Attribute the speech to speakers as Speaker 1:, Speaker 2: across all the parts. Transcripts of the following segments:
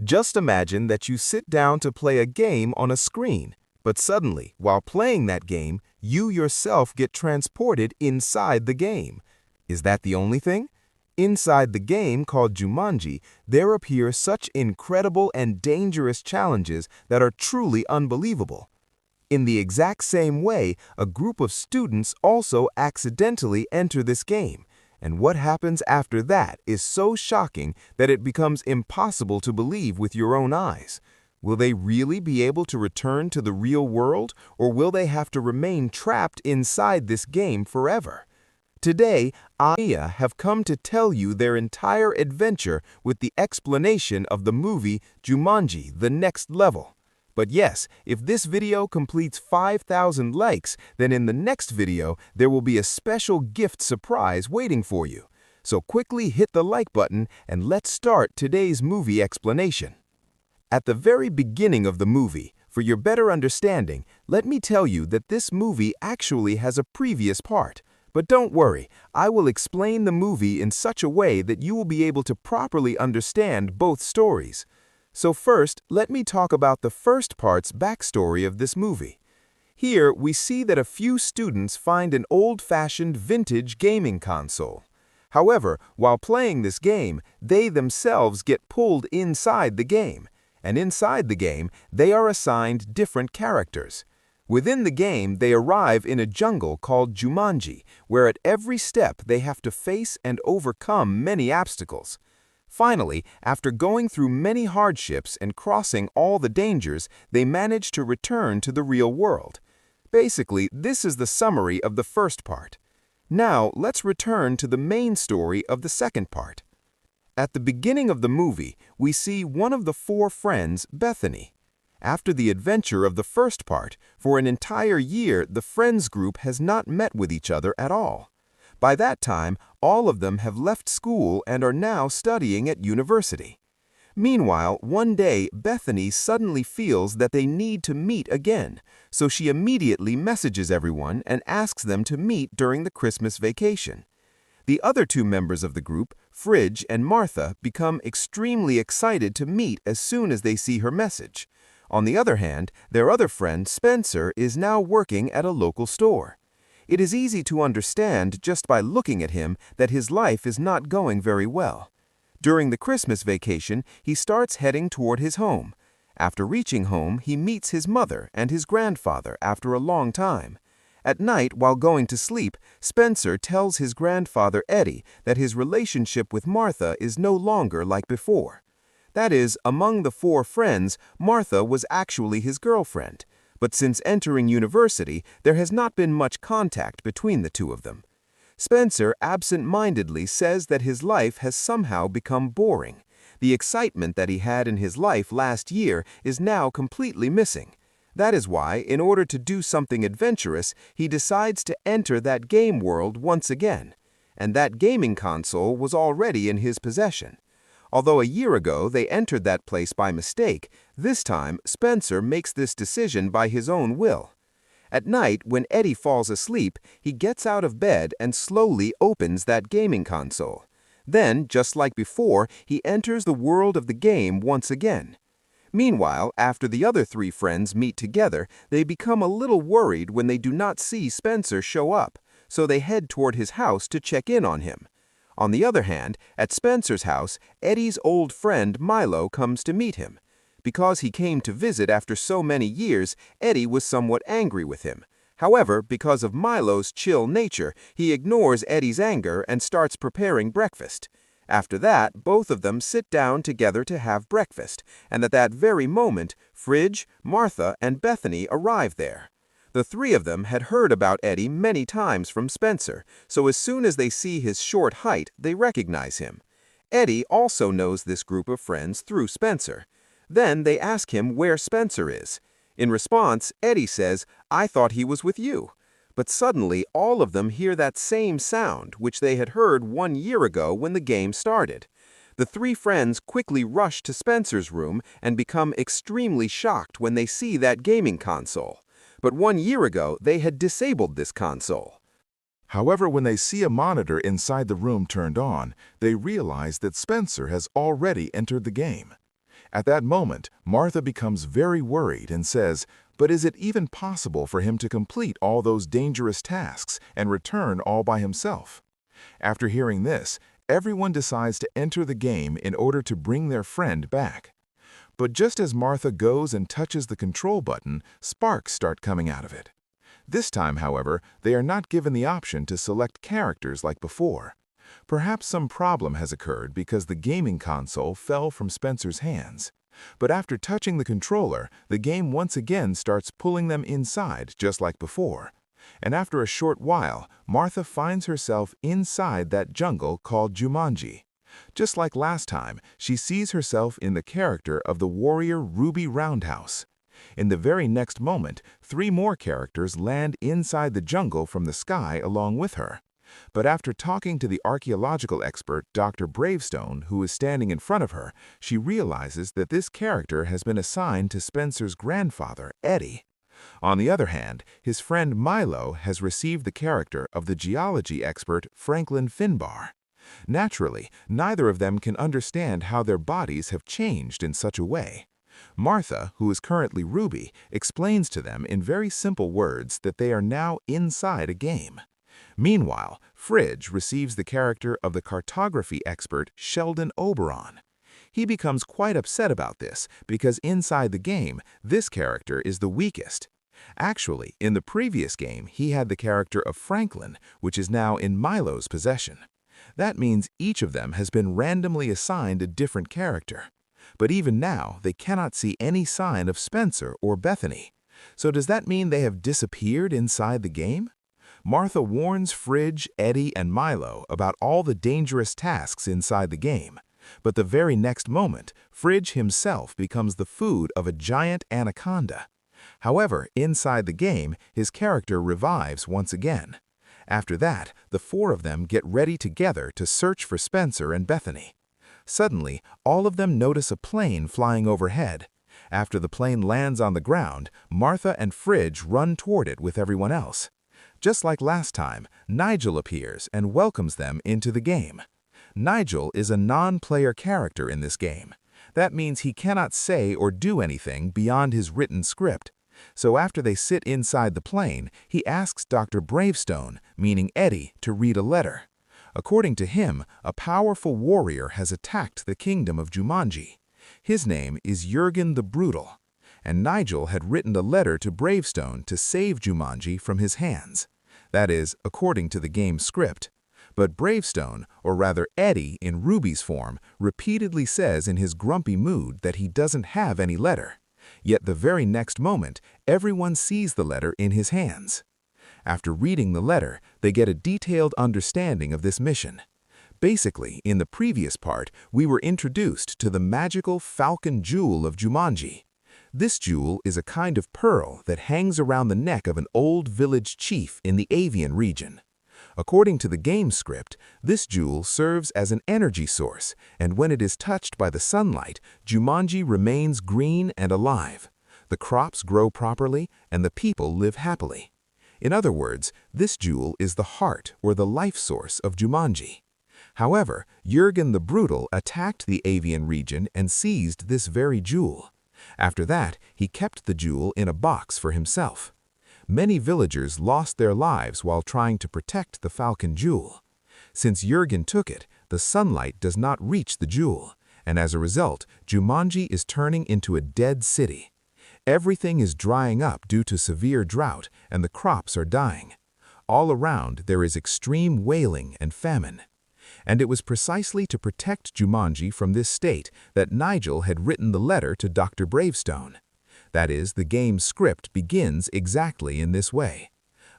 Speaker 1: Just imagine that you sit down to play a game on a screen, but suddenly, while playing that game, you yourself get transported inside the game. Is that the only thing? Inside the game called Jumanji, there appear such incredible and dangerous challenges that are truly unbelievable. In the exact same way, a group of students also accidentally enter this game, and what happens after that is so shocking that it becomes impossible to believe with your own eyes. Will they really be able to return to the real world, or will they have to remain trapped inside this game forever? Today, I have come to tell you their entire adventure with the explanation of the movie Jumanji: The Next Level. But yes, if this video completes 5,000 likes, then in the next video, there will be a special gift surprise waiting for you. So quickly hit the like button and let's start today's movie explanation. At the very beginning of the movie, for your better understanding, let me tell you that this movie actually has a previous part. But don't worry, I will explain the movie in such a way that you will be able to properly understand both stories. So first, let me talk about the first part's backstory of this movie. Here, we see that a few students find an old-fashioned vintage gaming console. However, while playing this game, they themselves get pulled inside the game, and inside the game, they are assigned different characters. Within the game, they arrive in a jungle called Jumanji, where at every step they have to face and overcome many obstacles. Finally, after going through many hardships and crossing all the dangers, they manage to return to the real world. Basically, this is the summary of the first part. Now, let's return to the main story of the second part. At the beginning of the movie, we see one of the four friends, Bethany. After the adventure of the first part, for an entire year, the friends group has not met with each other at all. By that time, all of them have left school and are now studying at university. Meanwhile, one day, Bethany suddenly feels that they need to meet again, so she immediately messages everyone and asks them to meet during the Christmas vacation. The other two members of the group, Fridge and Martha, become extremely excited to meet as soon as they see her message. On the other hand, their other friend, Spencer, is now working at a local store. It is easy to understand just by looking at him that his life is not going very well. During the Christmas vacation, he starts heading toward his home. After reaching home, he meets his mother and his grandfather after a long time. At night, while going to sleep, Spencer tells his grandfather Eddie that his relationship with Martha is no longer like before. That is, among the four friends, Martha was actually his girlfriend. But since entering university, there has not been much contact between the two of them. Spencer absent-mindedly says that his life has somehow become boring. The excitement that he had in his life last year is now completely missing. That is why, in order to do something adventurous, he decides to enter that game world once again. And that gaming console was already in his possession. Although a year ago they entered that place by mistake, this time Spencer makes this decision by his own will. At night, when Eddie falls asleep, he gets out of bed and slowly opens that gaming console. Then, just like before, he enters the world of the game once again. Meanwhile, after the other three friends meet together, they become a little worried when they do not see Spencer show up, so they head toward his house to check in on him. On the other hand, at Spencer's house, Eddie's old friend Milo comes to meet him. Because he came to visit after so many years, Eddie was somewhat angry with him. However, because of Milo's chill nature, he ignores Eddie's anger and starts preparing breakfast. After that, both of them sit down together to have breakfast, and at that very moment, Fridge, Martha, and Bethany arrive there. The three of them had heard about Eddie many times from Spencer, so as soon as they see his short height, they recognize him. Eddie also knows this group of friends through Spencer. Then they ask him where Spencer is. In response, Eddie says, "I thought he was with you." But suddenly, all of them hear that same sound, which they had heard 1 year ago when the game started. The three friends quickly rush to Spencer's room and become extremely shocked when they see that gaming console. But 1 year ago, they had disabled this console.
Speaker 2: However, when they see a monitor inside the room turned on, they realize that Spencer has already entered the game. At that moment, Martha becomes very worried and says, "But is it even possible for him to complete all those dangerous tasks and return all by himself?" After hearing this, everyone decides to enter the game in order to bring their friend back. But just as Martha goes and touches the control button, sparks start coming out of it. This time, however, they are not given the option to select characters like before. Perhaps some problem has occurred because the gaming console fell from Spencer's hands. But after touching the controller, the game once again starts pulling them inside just like before. And after a short while, Martha finds herself inside that jungle called Jumanji. Just like last time, she sees herself in the character of the warrior Ruby Roundhouse. In the very next moment, 3 more characters land inside the jungle from the sky along with her. But after talking to the archaeological expert Dr. Bravestone, who is standing in front of her, she realizes that this character has been assigned to Spencer's grandfather, Eddie. On the other hand, his friend Milo has received the character of the geology expert Franklin Finbar. Naturally, neither of them can understand how their bodies have changed in such a way. Martha, who is currently Ruby, explains to them in very simple words that they are now inside a game. Meanwhile, Fridge receives the character of the cartography expert Sheldon Oberon. He becomes quite upset about this because inside the game, this character is the weakest. Actually, in the previous game, he had the character of Franklin, which is now in Milo's possession. That means each of them has been randomly assigned a different character. But even now, they cannot see any sign of Spencer or Bethany. So does that mean they have disappeared inside the game? Martha warns Fridge, Eddie, and Milo about all the dangerous tasks inside the game. But the very next moment, Fridge himself becomes the food of a giant anaconda. However, inside the game, his character revives once again. After that, the 4 of them get ready together to search for Spencer and Bethany. Suddenly, all of them notice a plane flying overhead. After the plane lands on the ground, Martha and Fridge run toward it with everyone else. Just like last time, Nigel appears and welcomes them into the game. Nigel is a non-player character in this game. That means he cannot say or do anything beyond his written script. So after they sit inside the plane, he asks Dr. Bravestone, meaning Eddie, to read a letter. According to him, a powerful warrior has attacked the kingdom of Jumanji. His name is Jurgen the Brutal, and Nigel had written a letter to Bravestone to save Jumanji from his hands. That is, according to the game's script. But Bravestone, or rather Eddie in Ruby's form, repeatedly says in his grumpy mood that he doesn't have any letter. Yet the very next moment, everyone sees the letter in his hands. After reading the letter, they get a detailed understanding of this mission. Basically, in the previous part, we were introduced to the magical Falcon Jewel of Jumanji. This jewel is a kind of pearl that hangs around the neck of an old village chief in the Avian region. According to the game script, this jewel serves as an energy source, and when it is touched by the sunlight, Jumanji remains green and alive. The crops grow properly, and the people live happily. In other words, this jewel is the heart or the life source of Jumanji. However, Jurgen the Brutal attacked the Avian region and seized this very jewel. After that, he kept the jewel in a box for himself. Many villagers lost their lives while trying to protect the Falcon Jewel. Since Jurgen took it, the sunlight does not reach the jewel, and as a result, Jumanji is turning into a dead city. Everything is drying up due to severe drought, and the crops are dying. All around, there is extreme wailing and famine. And it was precisely to protect Jumanji from this state that Nigel had written the letter to Dr. Bravestone. That is, the game's script begins exactly in this way.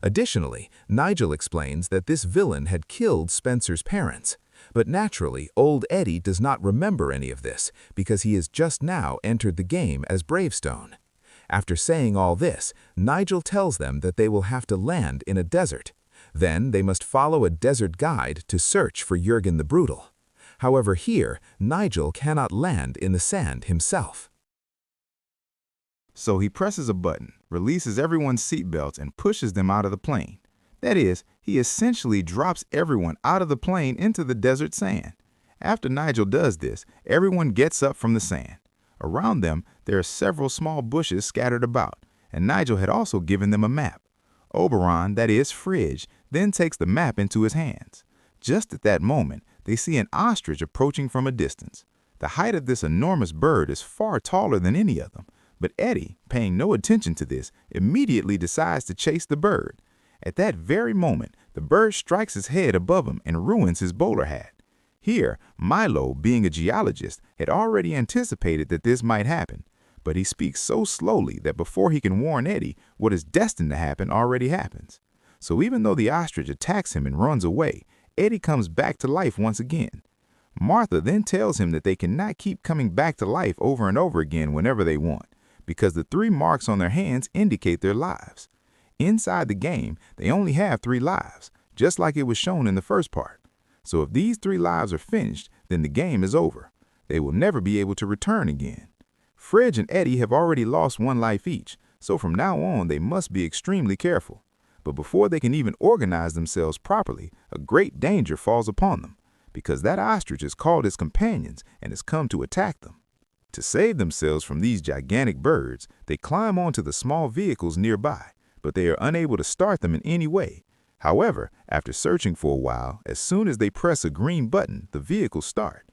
Speaker 2: Additionally, Nigel explains that this villain had killed Spencer's parents. But naturally, old Eddie does not remember any of this because he has just now entered the game as Bravestone. After saying all this, Nigel tells them that they will have to land in a desert. Then they must follow a desert guide to search for Jurgen the Brutal. However, here, Nigel cannot land in the sand himself.
Speaker 1: So he presses a button, releases everyone's seatbelts, and pushes them out of the plane. That is, he essentially drops everyone out of the plane into the desert sand. After Nigel does this, everyone gets up from the sand.
Speaker 3: Around them, there are several small bushes scattered about, and Nigel had also given them a map. Oberon, that is, Fridge, then takes the map into his hands. Just at that moment, they see an ostrich approaching from a distance. The height of this enormous bird is far taller than any of them, but Eddie, paying no attention to this, immediately decides to chase the bird. At that very moment, the bird strikes his head above him and ruins his bowler hat. Here, Milo, being a geologist, had already anticipated that this might happen, but he speaks so slowly that before he can warn Eddie, what is destined to happen already happens. So even though the ostrich attacks him and runs away, Eddie comes back to life once again. Martha then tells him that they cannot keep coming back to life over and over again whenever they want, because the 3 marks on their hands indicate their lives. Inside the game, they only have 3 lives, just like it was shown in the first part. So if these 3 lives are finished, then the game is over. They will never be able to return again. Fridge and Eddie have already lost 1 life each, so from now on they must be extremely careful. But before they can even organize themselves properly, a great danger falls upon them, because that ostrich has called his companions and has come to attack them. To save themselves from these gigantic birds, they climb onto the small vehicles nearby, but they are unable to start them in any way. However, after searching for a while, as soon as they press a green button, the vehicles start.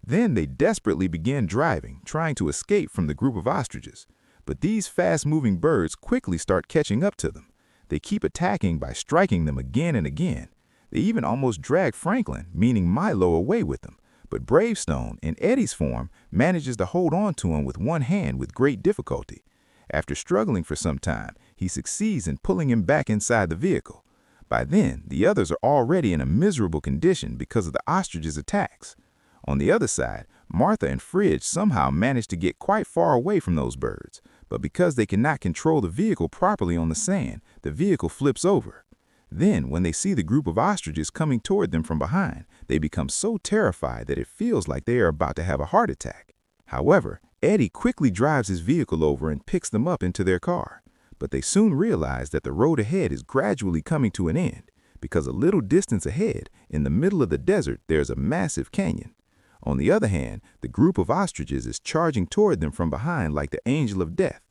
Speaker 3: Then they desperately begin driving, trying to escape from the group of ostriches. But these fast-moving birds quickly start catching up to them. They keep attacking by striking them again and again. They even almost drag Franklin, meaning Milo, away with them. But Bravestone, in Eddie's form, manages to hold on to him with one hand with great difficulty. After struggling for some time, he succeeds in pulling him back inside the vehicle. By then, the others are already in a miserable condition because of the ostrich's attacks. On the other side, Martha and Fridge somehow manage to get quite far away from those birds, but because they cannot control the vehicle properly on the sand, the vehicle flips over. Then, when they see the group of ostriches coming toward them from behind, they become so terrified that it feels like they are about to have a heart attack. However, Eddie quickly drives his vehicle over and picks them up into their car. But they soon realize that the road ahead is gradually coming to an end, because a little distance ahead, in the middle of the desert, there's a massive canyon. On the other hand, the group of ostriches is charging toward them from behind like the angel of death.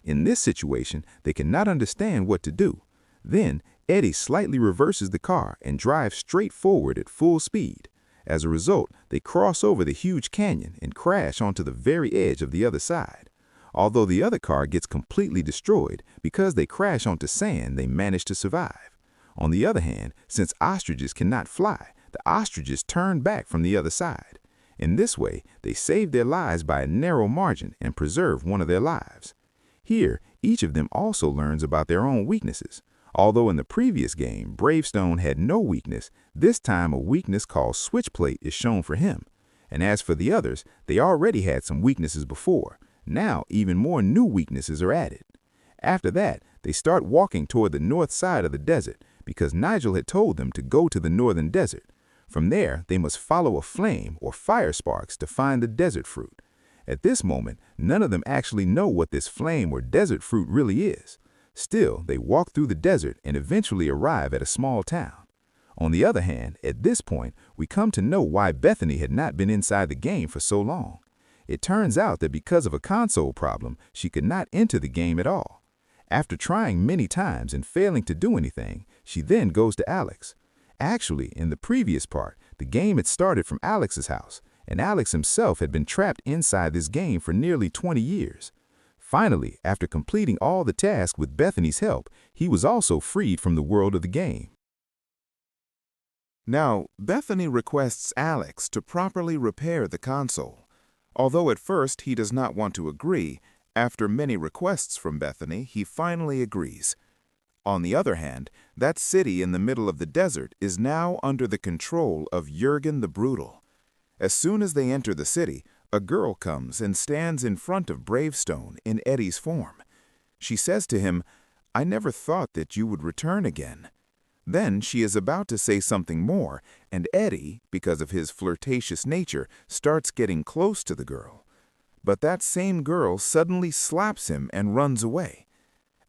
Speaker 3: In this situation, they cannot understand what to do. Then, Eddie slightly reverses the car and drives straight forward at full speed. As a result, they cross over the huge canyon and crash onto the very edge of the other side. Although the other car gets completely destroyed, because they crash onto sand, they manage to survive. On the other hand, since ostriches cannot fly, the ostriches turn back from the other side. In this way, they save their lives by a narrow margin and preserve one of their lives. Here, each of them also learns about their own weaknesses. Although in the previous game, Bravestone had no weakness, this time a weakness called Switchplate is shown for him. And as for the others, they already had some weaknesses before. Now, even more new weaknesses are added. After that, they start walking toward the north side of the desert because Nigel had told them to go to the northern desert. From there, they must follow a flame or fire sparks to find the desert fruit. At this moment, none of them actually know what this flame or desert fruit really is. Still, they walk through the desert and eventually arrive at a small town. On the other hand, at this point, we come to know why Bethany had not been inside the game for so long. It turns out that because of a console problem, she could not enter the game at all. After trying many times and failing to do anything, she then goes to Alex. Actually, in the previous part, the game had started from Alex's house, and Alex himself had been trapped inside this game for nearly 20 years. Finally, after completing all the tasks with Bethany's help, he was also freed from the world of the game.
Speaker 2: Now, Bethany requests Alex to properly repair the console. Although at first he does not want to agree, after many requests from Bethany, he finally agrees. On the other hand, that city in the middle of the desert is now under the control of Jurgen the Brutal. As soon as they enter the city, a girl comes and stands in front of Bravestone in Eddie's form. She says to him, "I never thought that you would return again." Then she is about to say something more, and Eddie, because of his flirtatious nature, starts getting close to the girl. But that same girl suddenly slaps him and runs away.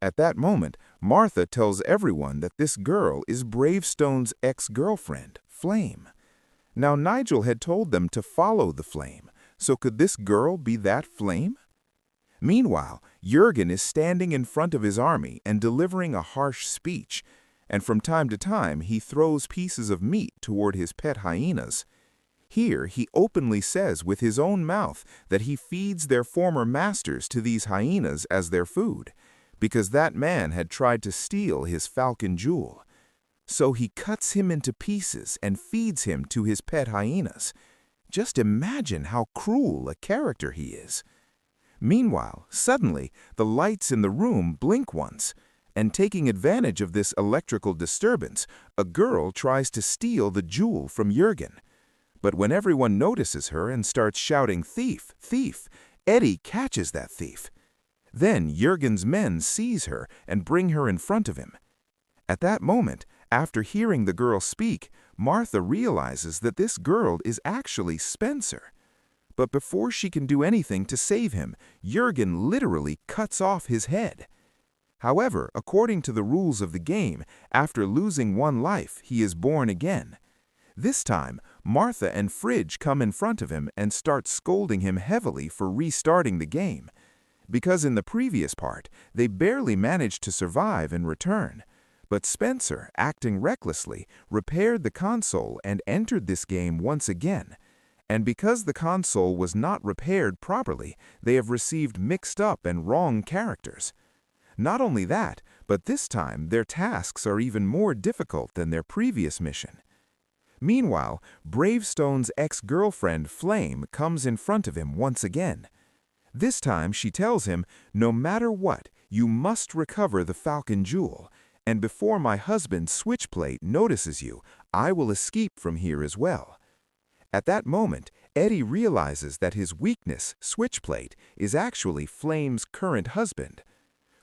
Speaker 2: At that moment, Martha tells everyone that this girl is Bravestone's ex-girlfriend, Flame. Now Nigel had told them to follow the flame, So could this girl be that flame? Meanwhile, Jurgen is standing in front of his army and delivering a harsh speech, and from time to time he throws pieces of meat toward his pet hyenas. Here he openly says with his own mouth that he feeds their former masters to these hyenas as their food, because that man had tried to steal his falcon jewel. So he cuts him into pieces and feeds him to his pet hyenas. Just imagine how cruel a character he is. Meanwhile, suddenly, the lights in the room blink once, and taking advantage of this electrical disturbance, a girl tries to steal the jewel from Jurgen. But when everyone notices her and starts shouting, "Thief! Thief!" Eddie catches that thief. Then Jurgen's men seize her and bring her in front of him. At that moment, after hearing the girl speak, Martha realizes that this girl is actually Spencer. But before she can do anything to save him, Jurgen literally cuts off his head. However, according to the rules of the game, after losing one life, he is born again. This time, Martha and Fridge come in front of him and start scolding him heavily for restarting the game, because in the previous part, they barely managed to survive and return. But Spencer, acting recklessly, repaired the console and entered this game once again. And because the console was not repaired properly, they have received mixed up and wrong characters. Not only that, but this time their tasks are even more difficult than their previous mission. Meanwhile, Bravestone's ex-girlfriend Flame comes in front of him once again. This time she tells him, "No matter what, you must recover the Falcon Jewel, and before my husband Switchplate notices you, I will escape from here as well." At that moment, Eddie realizes that his weakness, Switchplate, is actually Flame's current husband.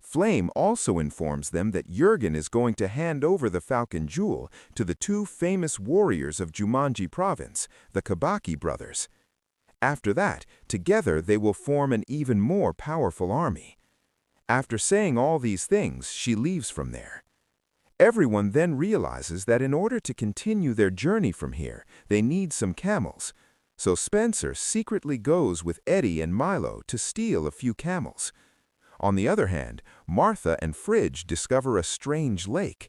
Speaker 2: Flame also informs them that Jurgen is going to hand over the Falcon Jewel to the two famous warriors of Jumanji Province, the Kabaki brothers. After that, together they will form an even more powerful army. After saying all these things, she leaves from there. Everyone then realizes that in order to continue their journey from here, they need some camels. So Spencer secretly goes with Eddie and Milo to steal a few camels. On the other hand, Martha and Fridge discover a strange lake.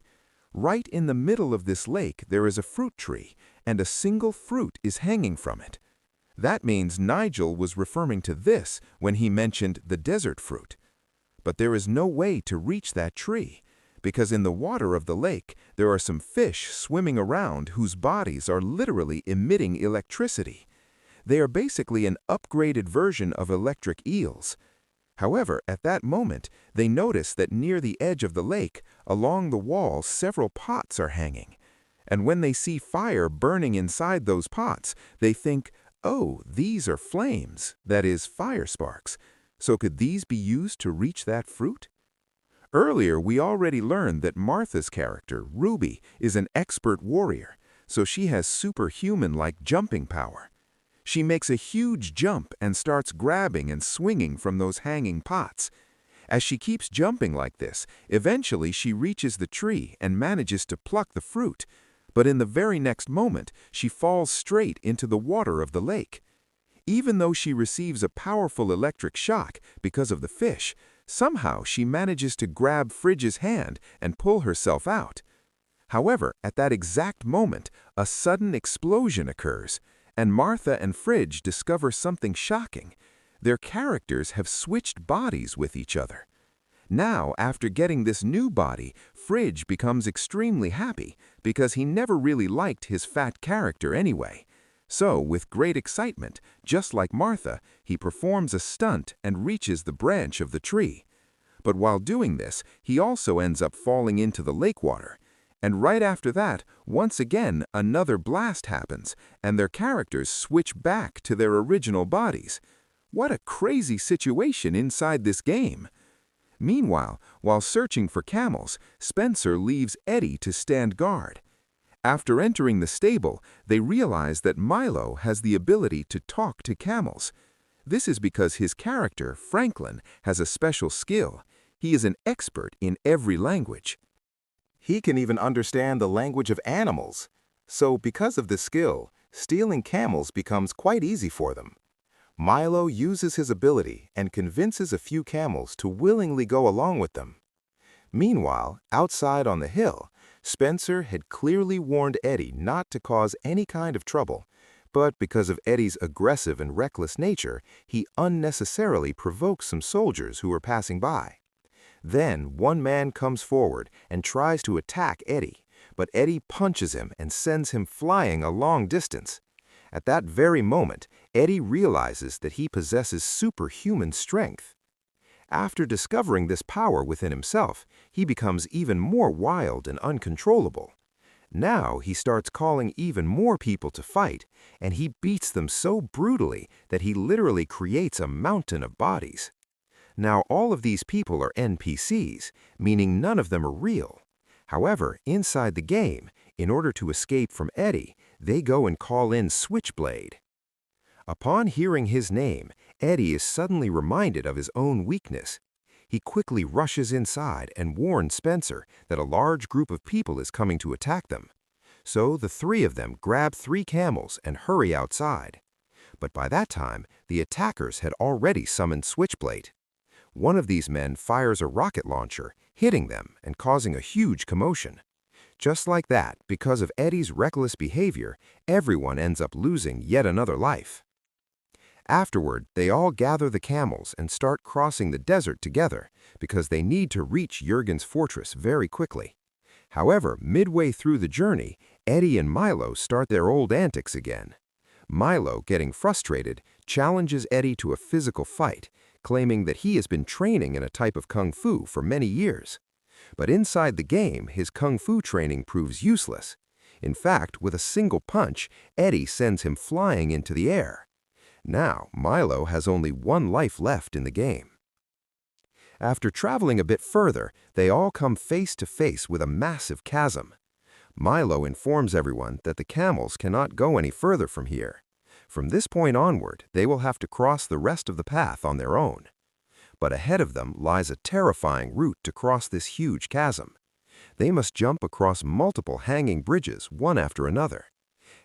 Speaker 2: Right in the middle of this lake, there is a fruit tree, and a single fruit is hanging from it. That means Nigel was referring to this when he mentioned the desert fruit. But there is no way to reach that tree, because in the water of the lake, there are some fish swimming around whose bodies are literally emitting electricity. They are basically an upgraded version of electric eels. However, at that moment, they notice that near the edge of the lake, along the wall, several pots are hanging. And when they see fire burning inside those pots, they think, "Oh, these are flames, that is, fire sparks. So could these be used to reach that fruit?" Earlier, we already learned that Martha's character, Ruby, is an expert warrior, so she has superhuman-like jumping power. She makes a huge jump and starts grabbing and swinging from those hanging pots. As she keeps jumping like this, eventually she reaches the tree and manages to pluck the fruit. But in the very next moment, she falls straight into the water of the lake. Even though she receives a powerful electric shock because of the fish, somehow she manages to grab Fridge's hand and pull herself out. However, at that exact moment, a sudden explosion occurs, and Martha and Fridge discover something shocking. Their characters have switched bodies with each other. Now, after getting this new body, Fridge becomes extremely happy because he never really liked his fat character anyway. So, with great excitement, just like Martha, he performs a stunt and reaches the branch of the tree. But while doing this, he also ends up falling into the lake water. And right after that, once again, another blast happens, and their characters switch back to their original bodies. What a crazy situation inside this game! Meanwhile, while searching for camels, Spencer leaves Eddie to stand guard. After entering the stable, they realize that Milo has the ability to talk to camels. This is because his character, Franklin, has a special skill. He is an expert in every language.
Speaker 1: He can even understand the language of animals. So because of this skill, stealing camels becomes quite easy for them. Milo uses his ability and convinces a few camels to willingly go along with them. Meanwhile, outside on the hill, Spencer had clearly warned Eddie not to cause any kind of trouble, but because of Eddie's aggressive and reckless nature, he unnecessarily provokes some soldiers who were passing by. Then one man comes forward and tries to attack Eddie, but Eddie punches him and sends him flying a long distance. At that very moment, Eddie realizes that he possesses superhuman strength. After discovering this power within himself, he becomes even more wild and uncontrollable. Now he starts calling even more people to fight, and he beats them so brutally that he literally creates a mountain of bodies. Now all of these people are NPCs, meaning none of them are real. However, inside the game, in order to escape from Eddie, they go and call in Switchblade. Upon hearing his name, Eddie is suddenly reminded of his own weakness. He quickly rushes inside and warns Spencer that a large group of people is coming to attack them. So the three of them grab 3 camels and hurry outside. But by that time, the attackers had already summoned Switchblade. One of these men fires a rocket launcher, hitting them and causing a huge commotion. Just like that, because of Eddie's reckless behavior, everyone ends up losing yet another life. Afterward, they all gather the camels and start crossing the desert together because they need to reach Jurgen's fortress very quickly. However, midway through the journey, Eddie and Milo start their old antics again. Milo, getting frustrated, challenges Eddie to a physical fight, claiming that he has been training in a type of kung fu for many years. But inside the game, his kung fu training proves useless. In fact, with a single punch, Eddie sends him flying into the air. Now, Milo has only 1 life left in the game. After traveling a bit further, they all come face to face with a massive chasm. Milo informs everyone that the camels cannot go any further from here. From this point onward, they will have to cross the rest of the path on their own. But ahead of them lies a terrifying route to cross this huge chasm. They must jump across multiple hanging bridges, one after another.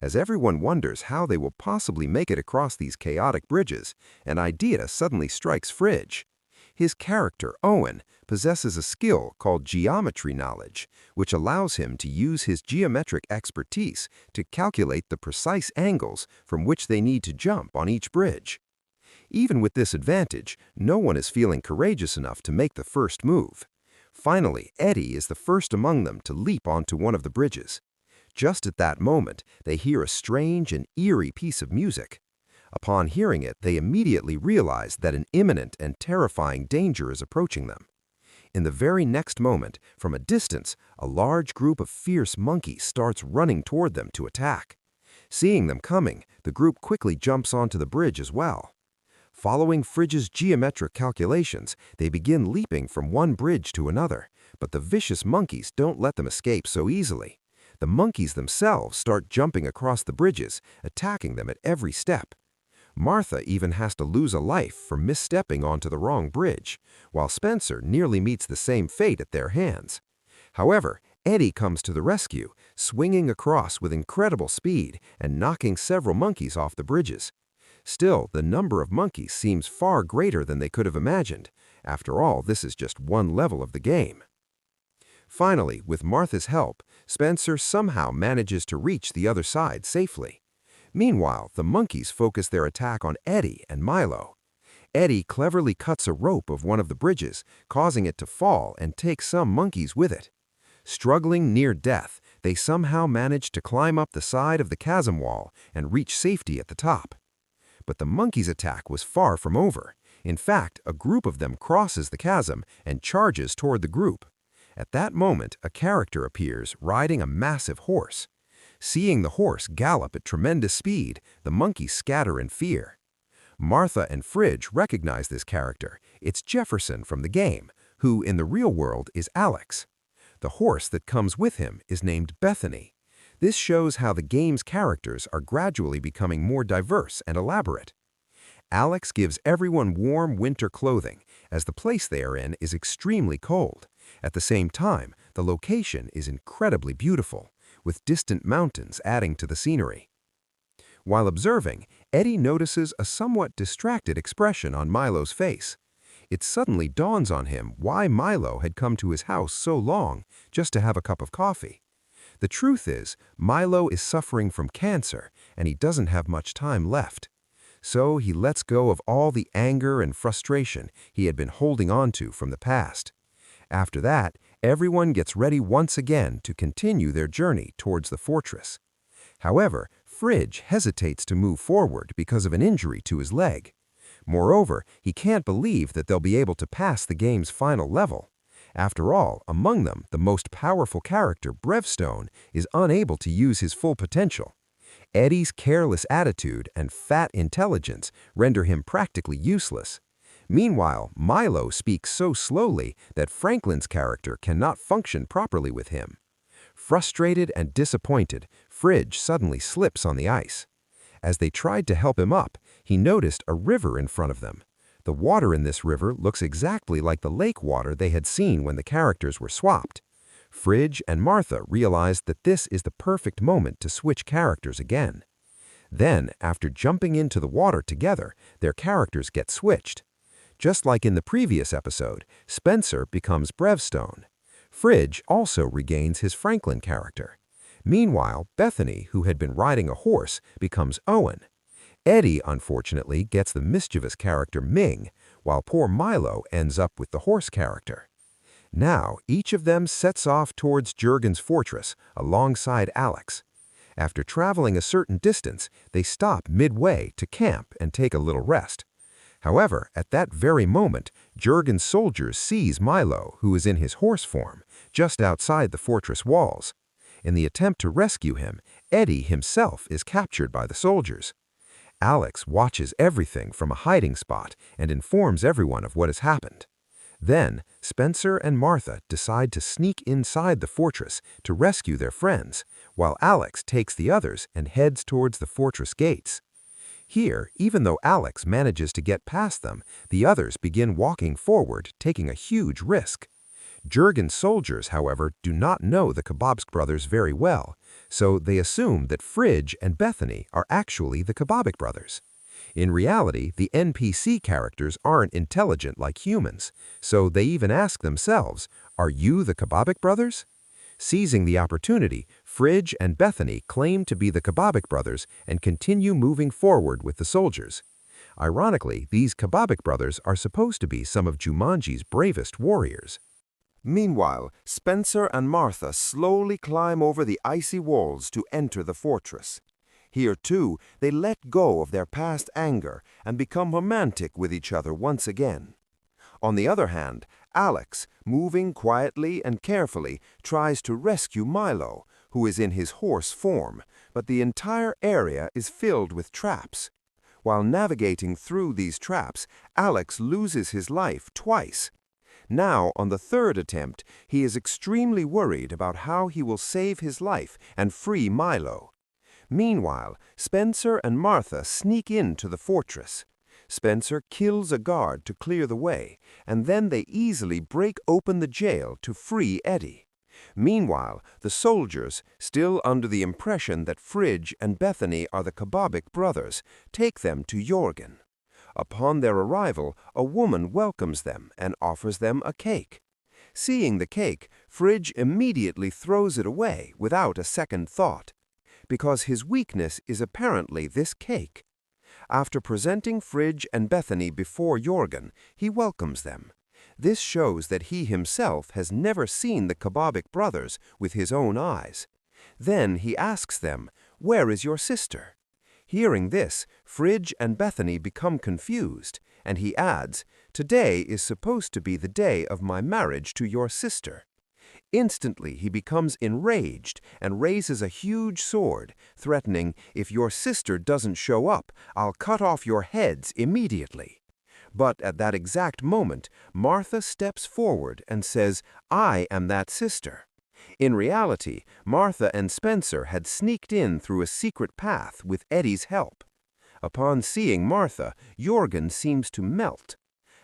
Speaker 1: As everyone wonders how they will possibly make it across these chaotic bridges, an idea suddenly strikes Fridge. His character, Owen, possesses a skill called geometry knowledge, which allows him to use his geometric expertise to calculate the precise angles from which they need to jump on each bridge. Even with this advantage, no one is feeling courageous enough to make the first move. Finally, Eddie is the first among them to leap onto one of the bridges. Just at that moment, they hear a strange and eerie piece of music. Upon hearing it, they immediately realize that an imminent and terrifying danger is approaching them. In the very next moment, from a distance, a large group of fierce monkeys starts running toward them to attack. Seeing them coming, the group quickly jumps onto the bridge as well. Following Fridge's geometric calculations, they begin leaping from one bridge to another, but the vicious monkeys don't let them escape so easily. The monkeys themselves start jumping across the bridges, attacking them at every step. Martha even has to lose a life for misstepping onto the wrong bridge, while Spencer nearly meets the same fate at their hands. However, Eddie comes to the rescue, swinging across with incredible speed and knocking several monkeys off the bridges. Still, the number of monkeys seems far greater than they could have imagined. After all, this is just one level of the game. Finally, with Martha's help, Spencer somehow manages to reach the other side safely. Meanwhile, the monkeys focus their attack on Eddie and Milo. Eddie cleverly cuts a rope of one of the bridges, causing it to fall and take some monkeys with it. Struggling near death, they somehow manage to climb up the side of the chasm wall and reach safety at the top. But the monkeys' attack was far from over. In fact, a group of them crosses the chasm and charges toward the group. At that moment, a character appears riding a massive horse. Seeing the horse gallop at tremendous speed, the monkeys scatter in fear. Martha and Fridge recognize this character. It's Jefferson from the game, who in the real world is Alex. The horse that comes with him is named Bethany. This shows how the game's characters are gradually becoming more diverse and elaborate. Alex gives everyone warm winter clothing, as the place they are in is extremely cold. At the same time, the location is incredibly beautiful, with distant mountains adding to the scenery.
Speaker 4: While observing, Eddie notices a somewhat distracted expression on Milo's face. It suddenly dawns on him why Milo had come to his house so long just to have a cup of coffee. The truth is, Milo is suffering from cancer and he doesn't have much time left. So he lets go of all the anger and frustration he had been holding on to from the past. After that, everyone gets ready once again to continue their journey towards the fortress. However, Fridge hesitates to move forward because of an injury to his leg. Moreover, he can't believe that they'll be able to pass the game's final level. After all, among them, the most powerful character, Brevstone, is unable to use his full potential. Eddie's careless attitude and fat intelligence render him practically useless. Meanwhile, Milo speaks so slowly that Franklin's character cannot function properly with him. Frustrated and disappointed, Fridge suddenly slips on the ice. As they tried to help him up, he noticed a river in front of them. The water in this river looks exactly like the lake water they had seen when the characters were swapped. Fridge and Martha realized that this is the perfect moment to switch characters again. Then, after jumping into the water together, their characters get switched. Just like in the previous episode, Spencer becomes Brevstone. Fridge also regains his Franklin character. Meanwhile, Bethany, who had been riding a horse, becomes Owen. Eddie, unfortunately, gets the mischievous character Ming, while poor Milo ends up with the horse character. Now, each of them sets off towards Jurgen's fortress, alongside Alex. After traveling a certain distance, they stop midway to camp and take a little rest. However, at that very moment, Jurgen's soldiers seize Milo, who is in his horse form, just outside the fortress walls. In the attempt to rescue him, Eddie himself is captured by the soldiers. Alex watches everything from a hiding spot and informs everyone of what has happened. Then, Spencer and Martha decide to sneak inside the fortress to rescue their friends, while Alex takes the others and heads towards the fortress gates. Here, even though Alex manages to get past them, the others begin walking forward, taking a huge risk. Jurgen's soldiers, however, do not know the Kebabsk brothers very well, so they assume that Fridge and Bethany are actually the Kebabik brothers. In reality, the NPC characters aren't intelligent like humans, so they even ask themselves, "Are you the Kebabik brothers?" Seizing the opportunity, Fridge and Bethany claim to be the Kebabik brothers and continue moving forward with the soldiers. Ironically, these Kebabik brothers are supposed to be some of Jumanji's bravest warriors.
Speaker 1: Meanwhile, Spencer and Martha slowly climb over the icy walls to enter the fortress. Here, too, they let go of their past anger and become romantic with each other once again. On the other hand, Alex, moving quietly and carefully, tries to rescue Milo, who is in his horse form, but the entire area is filled with traps. While navigating through these traps, Alex loses his life twice. Now, on the third attempt, he is extremely worried about how he will save his life and free Milo. Meanwhile, Spencer and Martha sneak into the fortress. Spencer kills a guard to clear the way, and then they easily break open the jail to free Eddie. Meanwhile, the soldiers, still under the impression that Fridge and Bethany are the Kebabik brothers, take them to Jorgen. Upon their arrival, a woman welcomes them and offers them a cake. Seeing the cake, Fridge immediately throws it away without a second thought, because his weakness is apparently this cake. After presenting Fridge and Bethany before Jorgen, he welcomes them. This shows that he himself has never seen the Kebabik brothers with his own eyes. Then he asks them, "Where is your sister?" Hearing this, Fridge and Bethany become confused, and he adds, "Today is supposed to be the day of my marriage to your sister." Instantly, he becomes enraged and raises a huge sword, threatening, "If your sister doesn't show up, I'll cut off your heads immediately." But at that exact moment, Martha steps forward and says, "I am that sister." In reality, Martha and Spencer had sneaked in through a secret path with Eddie's help. Upon seeing Martha, Jorgen seems to melt.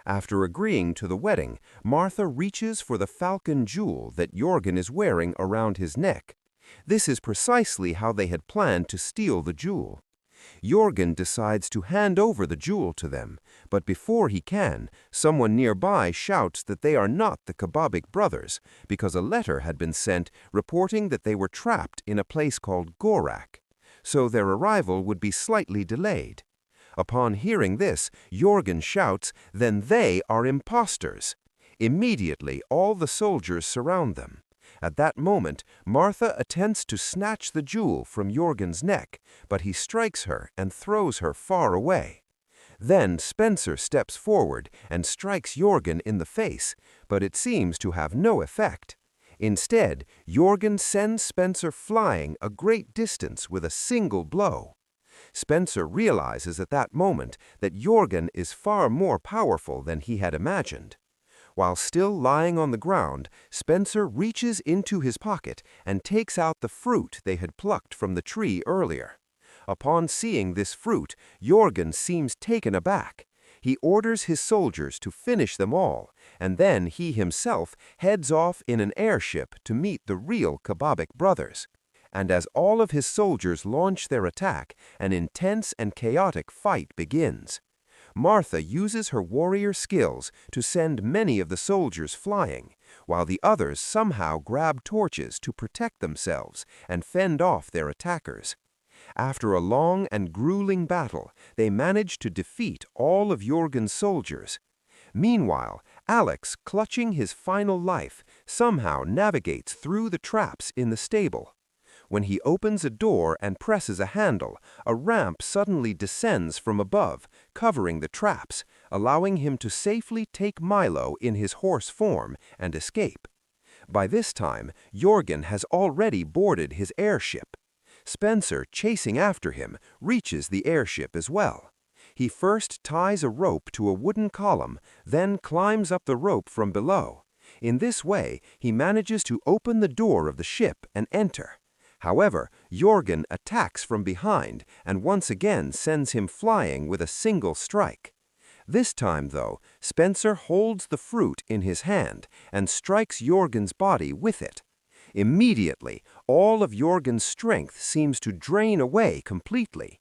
Speaker 1: After agreeing to the wedding, Martha reaches for the falcon jewel that Jorgen is wearing around his neck. This is precisely how they had planned to steal the jewel.
Speaker 4: Jorgen decides to hand over the jewel to them, but before he can, someone nearby shouts that they are not the Kababik brothers because a letter had been sent reporting that they were trapped in a place called Gorak, so their arrival would be slightly delayed. Upon hearing this, Jorgen shouts, "Then they are imposters!" Immediately, all the soldiers surround them. At that moment, Martha attempts to snatch the jewel from Jorgen's neck, but he strikes her and throws her far away. Then Spencer steps forward and strikes Jorgen in the face, but it seems to have no effect. Instead, Jorgen sends Spencer flying a great distance with a single blow. Spencer realizes at that moment that Jorgen is far more powerful than he had imagined. While still lying on the ground, Spencer reaches into his pocket and takes out the fruit they had plucked from the tree earlier. Upon seeing this fruit, Jorgen seems taken aback. He orders his soldiers to finish them all, and then he himself heads off in an airship to meet the real Kababik brothers. And as all of his soldiers launch their attack, an intense and chaotic fight begins. Martha uses her warrior skills to send many of the soldiers flying, while the others somehow grab torches to protect themselves and fend off their attackers. After a long and grueling battle, they manage to defeat all of Jorgen's soldiers. Meanwhile, Alex, clutching his final life, somehow navigates through the traps in the stable. When he opens a door and presses a handle, a ramp suddenly descends from above, covering the traps, allowing him to safely take Milo in his horse form and escape. By this time, Jorgen has already boarded his airship. Spencer, chasing after him, reaches the airship as well. He first ties a rope to a wooden column, then climbs up the rope from below. In this way, he manages to open the door of the ship and enter. However, Jorgen attacks from behind and once again sends him flying with a single strike. This time, though, Spencer holds the fruit in his hand and strikes Jorgen's body with it. Immediately, all of Jorgen's strength seems to drain away completely.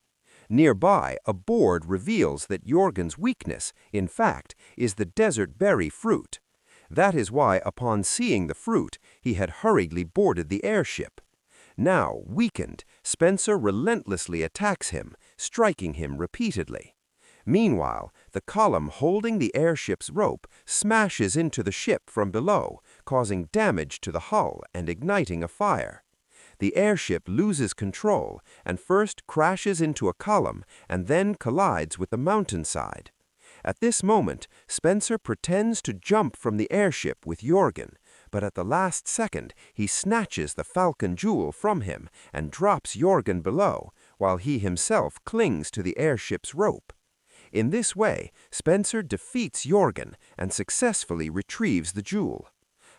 Speaker 4: Nearby, a board reveals that Jorgen's weakness, in fact, is the desert berry fruit. That is why, upon seeing the fruit, he had hurriedly boarded the airship. Now, weakened, Spencer relentlessly attacks him, striking him repeatedly. Meanwhile, the column holding the airship's rope smashes into the ship from below, causing damage to the hull and igniting a fire. The airship loses control and first crashes into a column and then collides with the mountainside. At this moment, Spencer pretends to jump from the airship with Jorgen, but at the last second, he snatches the falcon jewel from him and drops Jorgen below, while he himself clings to the airship's rope. In this way, Spencer defeats Jorgen and successfully retrieves the jewel.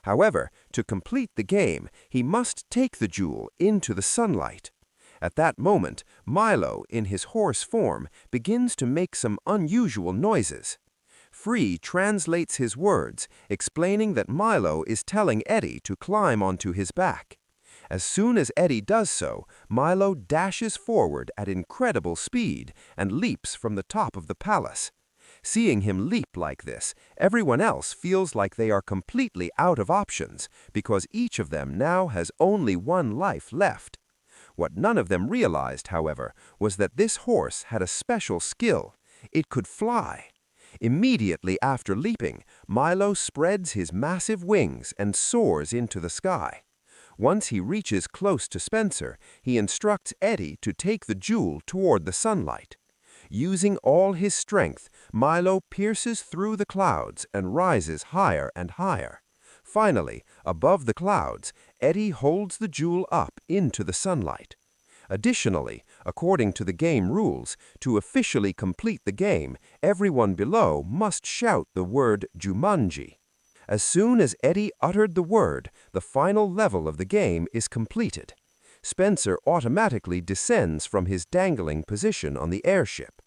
Speaker 4: However, to complete the game, he must take the jewel into the sunlight. At that moment, Milo, in his horse form, begins to make some unusual noises. Free translates his words, explaining that Milo is telling Eddie to climb onto his back. As soon as Eddie does so, Milo dashes forward at incredible speed and leaps from the top of the palace. Seeing him leap like this, everyone else feels like they are completely out of options because each of them now has only one life left. What none of them realized, however, was that this horse had a special skill. It could fly. Immediately after leaping, Milo spreads his massive wings and soars into the sky. Once he reaches close to Spencer, he instructs Eddie to take the jewel toward the sunlight. Using all his strength, Milo pierces through the clouds and rises higher and higher. Finally, above the clouds, Eddie holds the jewel up into the sunlight. Additionally, according to the game rules, to officially complete the game, everyone below must shout the word Jumanji. As soon as Eddie uttered the word, the final level of the game is completed. Spencer automatically descends from his dangling position on the airship.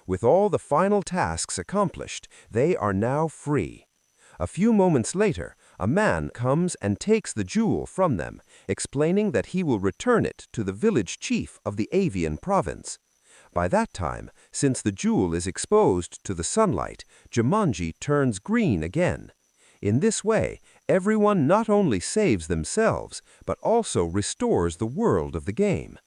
Speaker 4: With all the final tasks accomplished, they are now free. A few moments later, a man comes and takes the jewel from them, explaining that he will return it to the village chief of the Avian province. By that time, since the jewel is exposed to the sunlight, Jumanji turns green again. In this way, everyone not only saves themselves, but also restores the world of the game.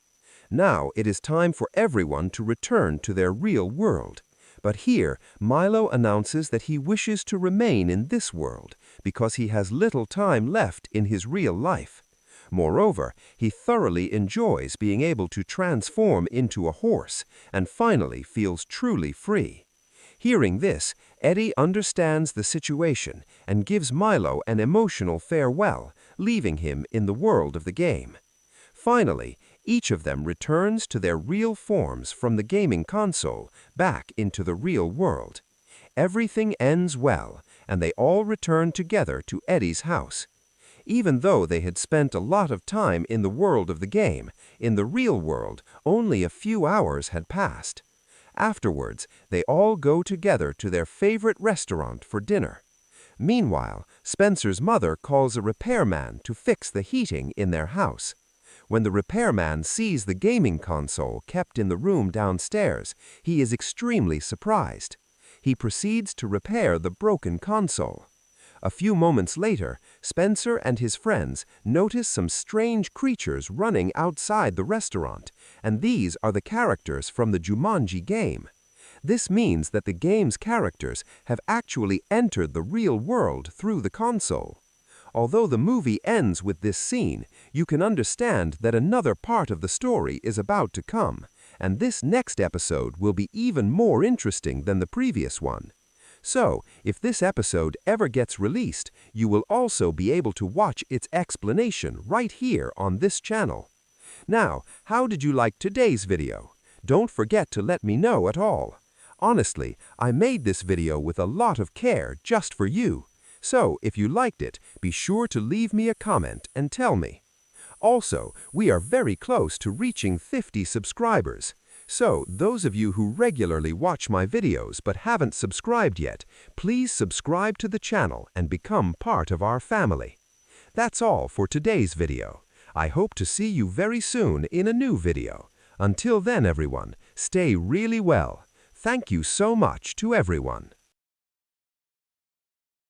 Speaker 4: Now it is time for everyone to return to their real world. But here, Milo announces that he wishes to remain in this world because he has little time left in his real life. Moreover, he thoroughly enjoys being able to transform into a horse and finally feels truly free. Hearing this, Eddie understands the situation and gives Milo an emotional farewell, leaving him in the world of the game. Finally, each of them returns to their real forms from the gaming console back into the real world. Everything ends well, and they all return together to Eddie's house. Even though they had spent a lot of time in the world of the game, in the real world, only a few hours had passed. Afterwards, they all go together to their favorite restaurant for dinner. Meanwhile, Spencer's mother calls a repairman to fix the heating in their house. When the repairman sees the gaming console kept in the room downstairs, he is extremely surprised. He proceeds to repair the broken console. A few moments later, Spencer and his friends notice some strange creatures running outside the restaurant, and these are the characters from the Jumanji game. This means that the game's characters have actually entered the real world through the console. Although the movie ends with this scene, you can understand that another part of the story is about to come, and this next episode will be even more interesting than the previous one. So, if this episode ever gets released, you will also be able to watch its explanation right here on this channel. Now, how did you like today's video? Don't forget to let me know at all. Honestly, I made this video with a lot of care just for you. So, if you liked it, be sure to leave me a comment and tell me. Also, we are very close to reaching 50 subscribers. So, those of you who regularly watch my videos but haven't subscribed yet, please subscribe to the channel and become part of our family. That's all for today's video. I hope to see you very soon in a new video. Until then, everyone, stay really well. Thank you so much to everyone.